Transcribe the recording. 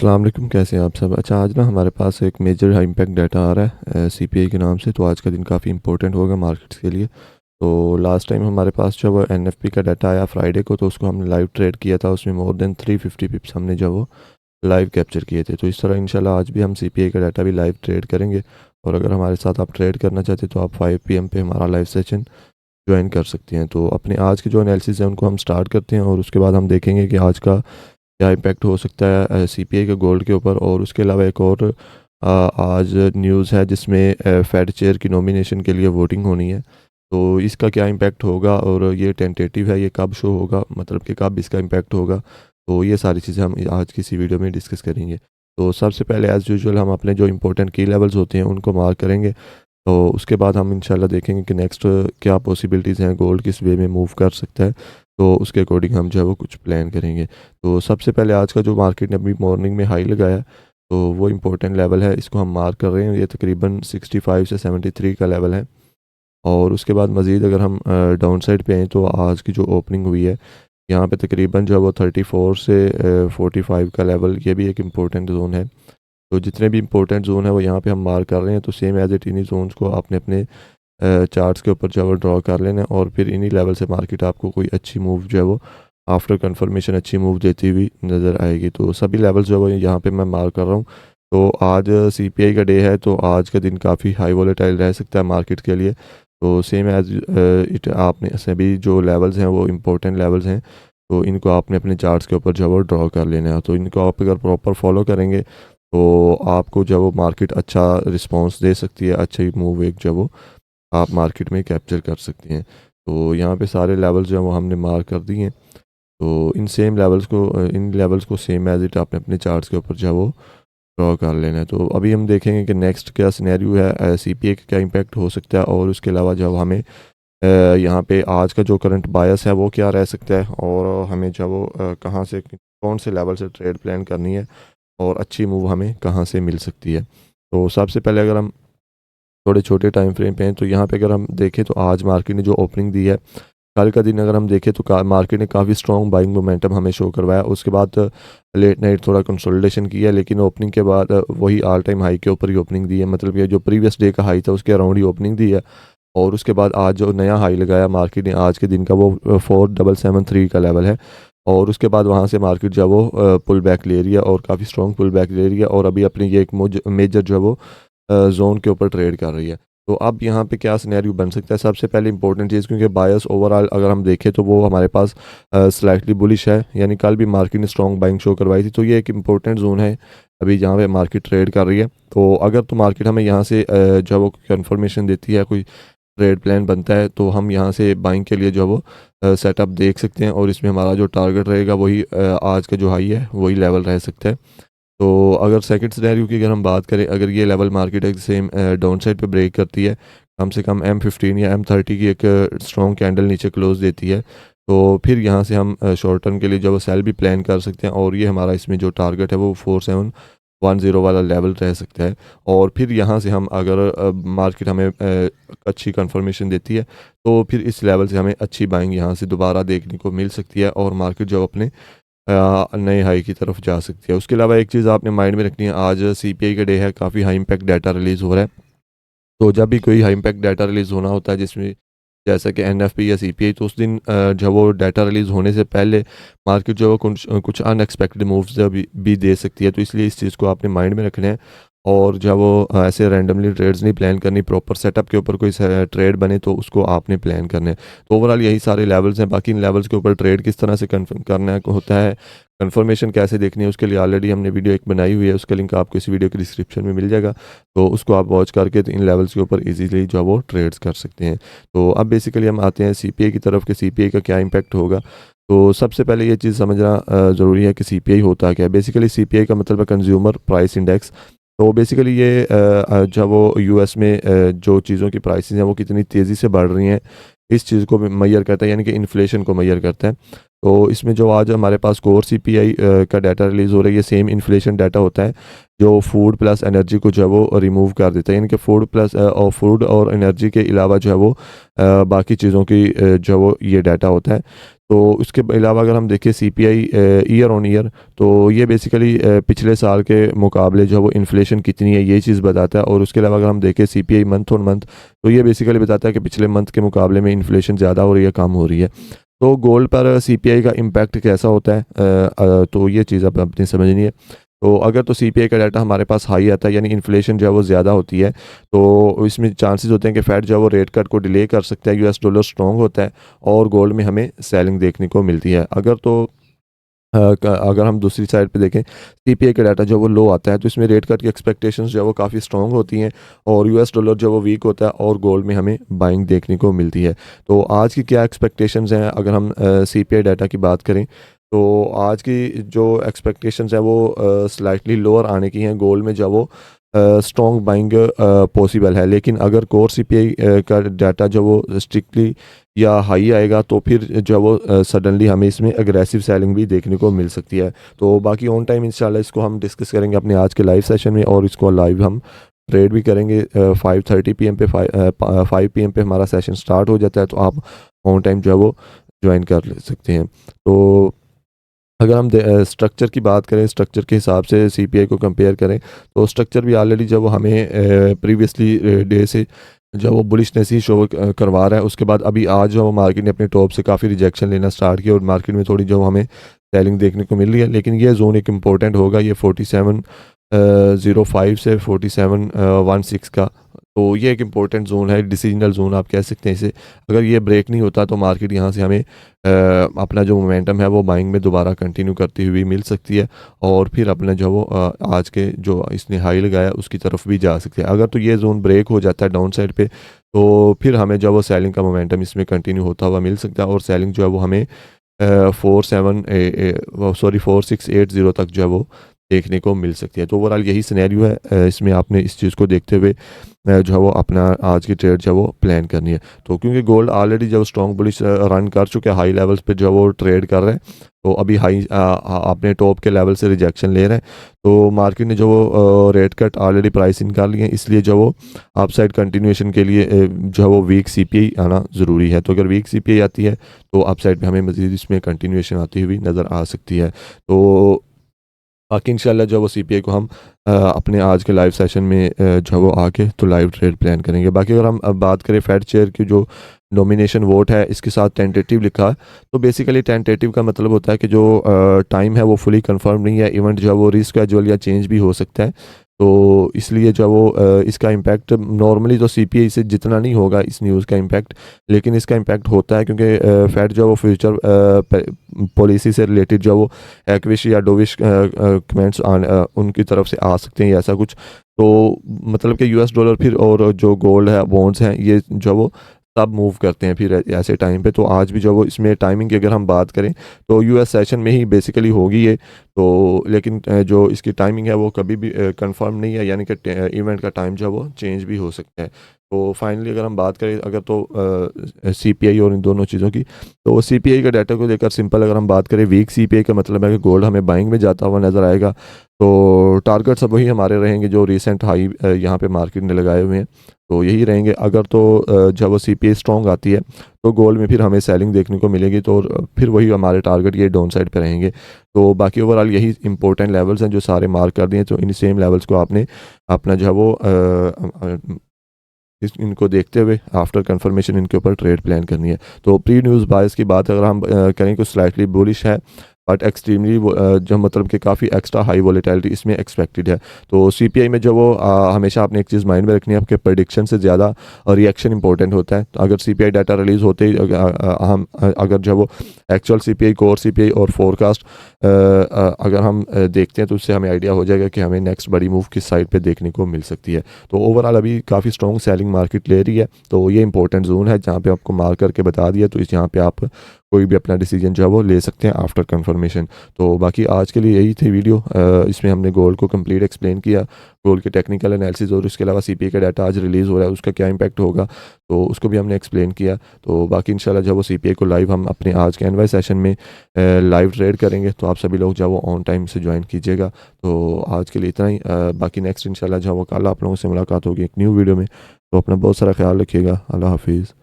अस्सलाम वालेकुम, कैसे हैं आप सब? अच्छा, आज ना हमारे पास एक मेजर हाई इम्पैक्ट डाटा आ रहा है सीपीआई के नाम से। तो आज का दिन काफ़ी इंपॉर्टेंट होगा मार्केट्स के लिए। तो लास्ट टाइम हमारे पास जो वो एनएफपी का डाटा आया फ्राइडे को, तो उसको हमने लाइव ट्रेड किया था। उसमें मोर देन 350 पिप्स हमने जो वो लाइव कैप्चर किए थे। तो इस तरह इंशाल्लाह आज भी हम सीपीआई का डाटा भी लाइव ट्रेड करेंगे। और अगर हमारे साथ आप ट्रेड करना चाहते हैं तो आप 5 पीएम पे हमारा लाइव सेशन ज्वाइन कर सकते हैं। तो अपने आज के जो एनालिसिस है उनको हम स्टार्ट करते हैं, और उसके बाद हम देखेंगे कि आज का क्या इम्पैक्ट हो सकता है सीपीआई के गोल्ड के ऊपर। और उसके अलावा एक और आज न्यूज़ है जिसमें फेड चेयर की नॉमिनेशन के लिए वोटिंग होनी है। तो इसका क्या इम्पैक्ट होगा, और ये टेंटेटिव है, ये कब शो होगा, मतलब कि कब इसका इम्पैक्ट होगा। तो ये सारी चीज़ें हम आज की इसी वीडियो में डिस्कस करेंगे। तो सबसे पहले एज़ यूजुअल हम अपने जो इंपॉर्टेंट की लेवल्स होते हैं उनको मार्क करेंगे। तो उसके बाद हम इंशाल्लाह देखेंगे कि नेक्स्ट क्या पॉसिबिलिटीज़ हैं, गोल्ड किस वे में मूव कर सकता है। तो उसके अकॉर्डिंग हम जो है वो कुछ प्लान करेंगे। तो सबसे पहले आज का जो मार्केट ने अभी मॉर्निंग में हाई लगाया, तो वो इम्पोर्टेंट लेवल है, इसको हम मार्क कर रहे हैं। ये तकरीबन 65 से 73 का लेवल है। और उसके बाद मज़ीद अगर हम डाउन साइड पे आएँ तो आज की जो ओपनिंग हुई है, यहाँ पे तकरीबन जो है वो 34 से 45 का लेवल, ये भी एक इम्पोर्टेंट ज़ोन है। तो जितने भी इम्पोर्टेंट ज़ोन है वो यहाँ पे हम मार्क कर रहे हैं। तो सेम एज़ इट इन्हीं ज़ोन्स को आपने अपने चार्ट्स के ऊपर जो है वो ड्रॉ कर लेना है, और फिर इन्हीं लेवल से मार्केट आपको कोई अच्छी मूव जो है वो आफ्टर कंफर्मेशन अच्छी मूव देती हुई नज़र आएगी। तो सभी लेवल्स जो है वो यहाँ पे मैं मार्क कर रहा हूँ। तो आज सीपीआई का डे है, तो आज का दिन काफ़ी हाई वोलेटाइल रह सकता है मार्केट के लिए। तो सेम एज इट आपने सभी जो लेवल्स हैं वो इम्पोर्टेंट लेवल्स हैं। तो इनको आपने अपने चार्ट्स के ऊपर जो है वो ड्रॉ कर लेना है। तो इनको आप अगर प्रॉपर फॉलो करेंगे तो आपको जो है वो मार्केट अच्छा रिस्पॉन्स दे सकती है, अच्छी मूव एक जो है वो आप मार्केट में कैप्चर कर सकते हैं। तो यहाँ पे सारे लेवल्स जो हैं वो हमने मार्क कर दिए हैं। तो इन लेवल्स को सेम एज़ इट आपने अपने चार्ट्स के ऊपर जो है वो ड्रॉ कर लेना है। तो अभी हम देखेंगे कि नेक्स्ट क्या सिनेरियो है, सीपीआई का क्या इम्पैक्ट हो सकता है, और उसके अलावा जब हमें यहाँ पे आज का जो करंट बायस है वो क्या रह सकता है, और हमें जब वो कहाँ से कौन से लेवल से ट्रेड प्लान करनी है, और अच्छी मूव हमें कहाँ से मिल सकती है। तो सबसे पहले अगर हम थोड़े छोटे टाइम फ्रेम पे हैं, तो यहाँ पे अगर हम देखें तो आज मार्केट ने जो ओपनिंग दी है, कल का दिन अगर हम देखें तो मार्केट ने काफ़ी स्ट्रॉन्ग बाइंग मोमेंटम हमें शो करवाया। उसके बाद लेट नाइट थोड़ा कंसोलिडेशन किया, लेकिन ओपनिंग के बाद वही ऑल टाइम हाई के ऊपर ही ओपनिंग दी है। मतलब ये जो प्रीवियस डे का हाई था उसके अराउंड ही ओपनिंग दी है। और उसके बाद आज जो नया हाई लगाया मार्केट ने आज के दिन का, वो 4773 का लेवल है। और उसके बाद वहाँ से मार्केट जो है वो पुल बैक ले रही है, और काफ़ी स्ट्रॉन्ग पुल बैक ले रही है, और अभी अपनी ये एक मेजर जो है वो ज़ोन के ऊपर ट्रेड कर रही है। तो अब यहाँ पे क्या सिनेरियो बन सकता है, सबसे पहले इंपॉर्टेंट चीज़, क्योंकि बायस ओवरऑल अगर हम देखें तो वो हमारे पास स्लाइटली बुलिश है, यानी कल भी मार्केट ने स्ट्रॉन्ग बाइंग शो करवाई थी। तो ये एक इंपॉर्टेंट जोन है अभी जहाँ पे मार्केट ट्रेड कर रही है। तो अगर तो मार्केट हमें यहाँ से जो है वो कंफर्मेशन देती है, कोई ट्रेड प्लान बनता है, तो हम यहाँ से बाइंग के लिए जो है वो सेटअप देख सकते हैं, और इसमें हमारा जो टारगेट रहेगा वही आज का जो हाई है वही लेवल रह सकता है। तो अगर सेकंड सिनेरियो की अगर हम बात करें, अगर ये लेवल मार्केट एक सेम डाउन साइड पे ब्रेक करती है, कम से कम M15 या M30 की एक स्ट्रॉन्ग कैंडल नीचे क्लोज देती है, तो फिर यहाँ से हम शॉर्ट टर्म के लिए जो वो सेल भी प्लान कर सकते हैं, और ये हमारा इसमें जो टारगेट है वो 4710 वाला लेवल रह सकता है। और फिर यहाँ से हम अगर मार्केट हमें अच्छी कंफर्मेशन देती है, तो फिर इस लेवल से हमें अच्छी बाइंग यहाँ से दोबारा देखने को मिल सकती है, और मार्केट जो अपने नए हाई की तरफ जा सकती है। उसके अलावा एक चीज़ आपने माइंड में रखनी है, आज सीपीआई का डे है, काफ़ी हाई इम्पैक्ट डाटा रिलीज़ हो रहा है। तो जब भी कोई हाई इम्पैक्ट डाटा रिलीज़ होना होता है, जिसमें जैसा कि एनएफपी या सीपीआई, तो उस दिन जब वो डाटा रिलीज़ होने से पहले मार्केट जो है वो कुछ अनएक्सपेक्टेड मूव्स भी दे सकती है। तो इसलिए इस चीज़ को आपने माइंड में रखना है, और जब वो ऐसे रैंडमली ट्रेड्स नहीं प्लान करनी, प्रॉपर सेटअप के ऊपर कोई ट्रेड बने तो उसको आपने प्लान करना है। तो ओवरऑल यही सारे लेवल्स हैं। बाकी इन लेवल्स के ऊपर ट्रेड किस तरह से कन्फर्म करना होता है, कंफर्मेशन कैसे देखनी है, उसके लिए ऑलरेडी हमने वीडियो एक बनाई हुई है, उसका लिंक आपको इस वीडियो के डिस्क्रिप्शन में मिल जाएगा। तो उसको आप वॉच करके तो इन लेवल्स के ऊपर इजीली जो है वो ट्रेड्स कर सकते हैं। तो अब बेसिकली हम आते हैं सीपीआई की तरफ, कि सीपीआई का क्या इम्पैक्ट होगा। तो सबसे पहले ये चीज़ समझना ज़रूरी है कि सीपीआई होता क्या है। बेसिकली सीपीआई का मतलब है कंज्यूमर प्राइस इंडेक्स। तो बेसिकली ये जब वो यूएस में जो चीज़ों की प्राइसेस हैं वो कितनी तेज़ी से बढ़ रही हैं, इस चीज़ को मैयर करता है, यानी कि इन्फ्लेशन को मैयर करता है। तो इसमें जो आज हमारे पास कोर सीपीआई का डाटा रिलीज़ हो रहा है, ये सेम इन्फ्लेशन डाटा होता है जो फूड प्लस एनर्जी को जो है वो रिमूव कर देता है, यानी कि फूड प्लस और फूड और एनर्जी के अलावा जो है वो बाकी चीज़ों की जो है वो ये डाटा होता है। तो उसके अलावा अगर हम देखें सीपीआई ईयर ऑन ईयर, तो ये बेसिकली पिछले साल के मुकाबले जो है वो इन्फ्लेशन कितनी है ये चीज़ बताता है। और उसके अलावा अगर हम देखें सीपीआई मंथ ऑन मंथ, तो ये बेसिकली बताता है कि पिछले मंथ के मुकाबले में इन्फ्लेशन ज़्यादा हो रही है, कम हो रही है। तो गोल्ड पर सीपीआई का इम्पैक्ट कैसा होता है, तो ये चीज़ अब अपनी समझनी है। तो अगर तो सीपीआई का डाटा हमारे पास हाई आता है, यानी इन्फ्लेशन जो है वो ज़्यादा होती है, तो इसमें चांसेस होते हैं कि फेड जो है वो रेट कट को डिले कर सकता है, यूएस डॉलर स्ट्रॉन्ग होता है और गोल्ड में हमें सेलिंग देखने को मिलती है। अगर हम दूसरी साइड पे देखें, सीपीआई का डाटा जो वो लो आता है, तो इसमें रेट कट की एक्सपेक्टेशंस जो है वो काफ़ी स्ट्रॉन्ग होती हैं और यूएस डॉलर जो वो वीक होता है और गोल्ड में हमें बाइंग देखने को मिलती है। तो आज की क्या एक्सपेक्टेशंस हैं, अगर हम सीपीआई डाटा की बात करें, तो आज की जो एक्सपेक्टेशंस है वो स्लाइटली लोअर आने की हैं। गोल्ड में जो वो स्ट्रॉन्ग बाइंग पॉसिबल है, लेकिन अगर कोर सीपीआई का डाटा जो वो स्ट्रिक्टली या हाई आएगा, तो फिर जो वो सडनली हमें इसमें एग्रेसिव सेलिंग भी देखने को मिल सकती है। तो बाकी ऑन टाइम इंशाल्लाह इसको हम डिस्कस करेंगे अपने आज के लाइव सेशन में, और इसको लाइव हम ट्रेड भी करेंगे। 5:30 PM पे 5 PM पे हमारा सेशन स्टार्ट हो जाता है, तो आप ऑन टाइम जो है वो ज्वाइन कर ले सकते हैं। तो अगर हम स्ट्रक्चर की बात करें, स्ट्रक्चर के हिसाब से सीपीआई को कंपेयर करें, तो स्ट्रक्चर भी ऑलरेडी जब वो हमें प्रीवियसली डे से जब वो बुलिशनेस ही शो करवा रहा है। उसके बाद अभी आज जो मार्केट ने अपने टॉप से काफ़ी रिजेक्शन लेना स्टार्ट किया और मार्केट में थोड़ी जो हमें सेलिंग देखने को मिल रही है, लेकिन ये जोन एक इम्पोर्टेंट होगा, ये 4705 से 4716 का। तो ये एक इम्पोर्टेंट जोन है, डिसीजनल जोन आप कह सकते हैं इसे। अगर ये ब्रेक नहीं होता तो मार्केट यहाँ से हमें अपना जो मोमेंटम है वो बाइंग में दोबारा कंटिन्यू करती हुई मिल सकती है, और फिर अपना जो वो आज के जो इसने हाई लगाया उसकी तरफ भी जा सकते हैं। अगर तो ये जोन ब्रेक हो जाता है डाउन साइड पे, तो फिर हमें जो वो सेलिंग का मोमेंटम इसमें कंटिन्यू होता हुआ मिल सकता है, और सेलिंग जो है वो हमें 4680 तक जो है वो देखने को मिल सकती है। तो ओवरऑल यही सिनेरियो है, इसमें आपने इस चीज़ को देखते हुए जो है वो अपना आज की ट्रेड जो है वो प्लान करनी है। तो क्योंकि गोल्ड ऑलरेडी जब स्ट्रॉन्ग बुलिश रन कर चुके हैं, हाई लेवल्स पे जो है वो ट्रेड कर रहे हैं, तो अभी हाई अपने टॉप के लेवल से रिजेक्शन ले रहे हैं, तो मार्केट ने जो वो rate cut already price in कर लिए हैं, इसलिए जो वो अपसाइड कंटिन्यूएशन के लिए जो है वो वीक सीपीआई आना ज़रूरी है। तो अगर वीक सीपीआई आती है तो अपसाइड पे हमें मज़ीद इसमें कंटिन्यूएशन आती हुई नज़र आ सकती है। तो बाकी इंशाल्लाह जो वो सीपीआई को हम अपने आज के लाइव सेशन में जो वो आके तो लाइव ट्रेड प्लान करेंगे। बाकी अगर हम अब बात करें फेड चेयर की जो नॉमिनेशन वोट है, इसके साथ टेंटेटिव लिखा है, तो बेसिकली टेंटेटिव का मतलब होता है कि जो टाइम है वो फुली कंफर्म नहीं है, इवेंट जो है वो रिस्केड्यूल या चेंज भी हो सकता है। तो इसलिए जो है वो इसका इम्पैक्ट नॉर्मली तो सीपीआई से जितना नहीं होगा इस न्यूज़ का इम्पैक्ट, लेकिन इसका इम्पैक्ट होता है क्योंकि फेड जो है वो फ्यूचर पॉलिसी से रिलेटेड जो वो एक्विश या डोविश कमेंट्स उनकी तरफ से आ सकते हैं या ऐसा कुछ। तो मतलब कि यूएस डॉलर फिर और जो गोल्ड है, बॉन्ड्स हैं, ये जो वो सब मूव करते हैं फिर ऐसे टाइम पे। तो आज भी जो वो इसमें टाइमिंग की अगर हम बात करें, तो यूएस सेशन में ही बेसिकली होगी ये। तो लेकिन जो इसकी टाइमिंग है वो कभी भी कंफर्म नहीं है, यानी कि इवेंट का टाइम जो है वो चेंज भी हो सकता है। तो फाइनली अगर हम बात करें अगर तो सीपीआई और इन दोनों चीज़ों की, तो सीपीआई का डाटा को लेकर सिंपल अगर हम बात करें, वीक सीपीआई का मतलब है कि गोल्ड हमें बाइंग में जाता हुआ नज़र आएगा। तो टारगेट सब वही हमारे रहेंगे जो रिसेंट हाई यहाँ पे मार्केट ने लगाए हुए हैं, तो यही रहेंगे। अगर तो जब वो सीपीआई स्ट्रॉन्ग आती है तो गोल्ड में फिर हमें सेलिंग देखने को मिलेगी, तो फिर वही हमारे टारगेट ये डाउन साइड पे रहेंगे। तो बाकी ओवरऑल यही इंपॉर्टेंट लेवल्स हैं जो सारे मार्क कर दिए, तो इन सेम लेवल्स को आपने अपना जो है वो इनको देखते हुए आफ्टर कंफर्मेशन इनके ऊपर ट्रेड प्लान करनी है। तो प्री न्यूज़ बायस की बात अगर हम करें तो स्लाइटली बुलिश है, बट एक्सट्रीमली जो मतलब कि काफ़ी एक्स्ट्रा हाई वॉलेटिलिटी इसमें एक्सपेक्टेड है। तो सीपीआई में जो वो हमेशा आपने एक चीज़ माइंड में रखनी है, आपके प्रेडिक्शन से ज़्यादा रिएक्शन इंपॉर्टेंट होता है। तो अगर सीपीआई डाटा रिलीज़ होते ही हम अगर जो वो एक्चुअल सीपीआई, कोर सीपीआई और फोरकास्ट अगर हम देखते हैं तो उससे हमें आइडिया हो जाएगा कि हमें नेक्स्ट बड़ी मूव किस साइड पे देखने को मिल सकती है। तो ओवरऑल अभी काफ़ी स्ट्रॉन्ग सेलिंग मार्केट ले रही है, तो ये इंपॉर्टेंट जोन है जहाँ पे आपको मार्क करके बता दिया, तो इस यहाँ पे आप कोई भी अपना डिसीजन जो है वो ले सकते हैं आफ्टर कंफर्मेशन। तो बाकी आज के लिए यही थी वीडियो। इसमें हमने गोल्ड को कंप्लीट एक्सप्लेन किया, गोल्ड के टेक्निकल एनालिसिस, और उसके अलावा सीपीए का डाटा आज रिलीज़ हो रहा है उसका क्या इम्पैक्ट होगा, तो उसको भी हमने एक्सप्लेन किया। तो बाकी इंशाल्लाह जब वो सीपीए को लाइव हम अपने आज के एनवाई सेशन में लाइव ट्रेड करेंगे, तो आप सभी लोग जो है वो ऑन टाइम से ज्वाइन कीजिएगा। तो आज के लिए इतना ही। बाकी नेक्स्ट इंशाल्लाह जो है वो कल आप लोगों से मुलाकात होगी एक न्यू वीडियो में। तो अपना बहुत सारा ख्याल रखिएगा। अल्लाह हाफिज़।